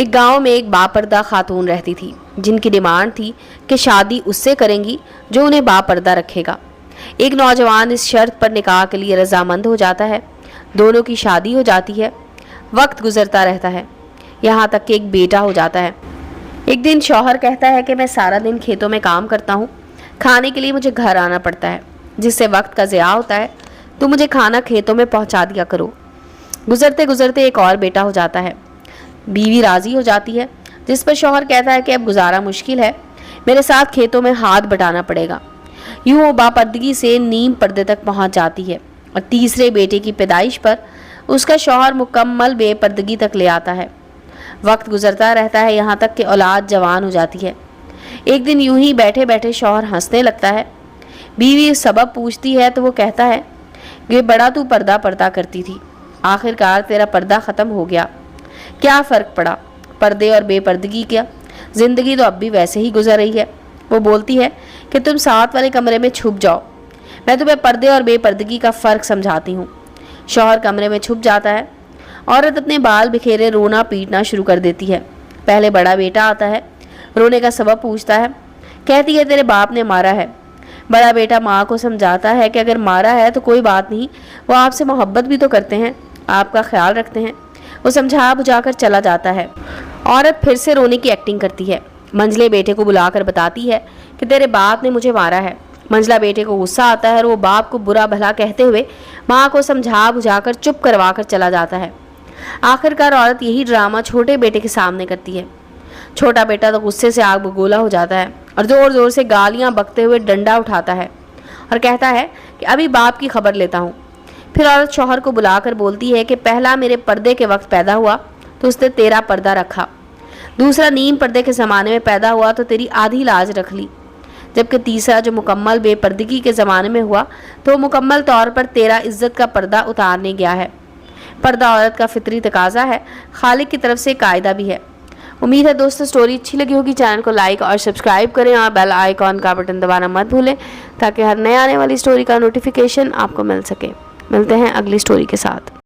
ایک گاؤں میں ایک باپردہ خاتون رہتی تھی جن کی ڈیمانڈ تھی کہ شادی اس سے کریں گی جو انہیں باپردہ رکھے گا۔ ایک نوجوان اس شرط پر نکاح کے لیے رضامند ہو جاتا ہے، دونوں کی شادی ہو جاتی ہے۔ وقت گزرتا رہتا ہے، یہاں تک کہ ایک بیٹا ہو جاتا ہے۔ ایک دن شوہر کہتا ہے کہ میں سارا دن کھیتوں میں کام کرتا ہوں، کھانے کے لیے مجھے گھر آنا پڑتا ہے جس سے وقت کا ضیاع ہوتا ہے، تو مجھے کھانا کھیتوں میں پہنچا دیا کرو۔ گزرتے گزرتے ایک اور بیٹا ہو جاتا ہے۔ بیوی راضی ہو جاتی ہے، جس پر شوہر کہتا ہے کہ اب گزارا مشکل ہے، میرے ساتھ کھیتوں میں ہاتھ بٹانا پڑے گا۔ یوں وہ باپردگی سے نیم پردے تک پہنچ جاتی ہے اور تیسرے بیٹے کی پیدائش پر اس کا شوہر مکمل بے پردگی تک لے آتا ہے۔ وقت گزرتا رہتا ہے، یہاں تک کہ اولاد جوان ہو جاتی ہے۔ ایک دن یوں ہی بیٹھے بیٹھے شوہر ہنسنے لگتا ہے۔ بیوی سبب پوچھتی ہے تو وہ کہتا ہے کہ بڑا تو پردہ پردہ کرتی تھی، آخر کار تیرا پردہ ختم ہو گیا، کیا فرق پڑا؟ پردے اور بے پردگی کیا، زندگی تو اب بھی ویسے ہی گزر رہی ہے۔ وہ بولتی ہے کہ تم ساتھ والے کمرے میں چھپ جاؤ، میں تمہیں پردے اور بے پردگی کا فرق سمجھاتی ہوں۔ شوہر کمرے میں چھپ جاتا ہے، عورت اپنے بال بکھیرے رونا پیٹنا شروع کر دیتی ہے۔ پہلے بڑا بیٹا آتا ہے، رونے کا سبب پوچھتا ہے، کہتی ہے تیرے باپ نے مارا ہے۔ بڑا بیٹا ماں کو سمجھاتا ہے کہ اگر مارا ہے تو کوئی بات نہیں، وہ آپ سے محبت بھی تو کرتے ہیں، آپ کا خیال رکھتے ہیں۔ وہ سمجھا بجھا کر چلا جاتا ہے۔ عورت پھر سے رونے کی ایکٹنگ کرتی ہے، منجلے بیٹے کو بلا کر بتاتی ہے کہ تیرے باپ نے مجھے مارا ہے۔ منجلا بیٹے کو غصہ آتا ہے اور وہ باپ کو برا بھلا کہتے ہوئے ماں کو سمجھا بجھا کر چپ کروا کر چلا جاتا ہے۔ آخر کار عورت یہی ڈرامہ چھوٹے بیٹے کے سامنے کرتی ہے۔ چھوٹا بیٹا تو غصے سے آگ بگولا ہو جاتا ہے اور زور زور سے گالیاں بکتے ہوئے ڈنڈا اٹھاتا ہے اور کہتا ہے کہ ابھی باپ کی خبر لیتا ہوں۔ پھر عورت شوہر کو بلا کر بولتی ہے کہ پہلا میرے پردے کے وقت پیدا ہوا تو اس نے تیرا پردہ رکھا، دوسرا نیم پردے کے زمانے میں پیدا ہوا تو تیری آدھی لاج رکھ لی، جبکہ تیسرا جو مکمل بے پردگی کے زمانے میں ہوا تو مکمل طور پر تیرا عزت کا پردہ اتارنے گیا ہے۔ پردہ عورت کا فطری تقاضا ہے، خالق کی طرف سے قاعدہ بھی ہے۔ امید ہے دوستو سٹوری اچھی لگی ہوگی، چینل کو لائک اور سبسکرائب کریں اور بیل آئیکن کا بٹن دبانا مت بھولیں تاکہ ہر نئے آنے والی سٹوری کا نوٹیفیکیشن آپ کو مل سکے۔ ملتے ہیں اگلی سٹوری کے ساتھ۔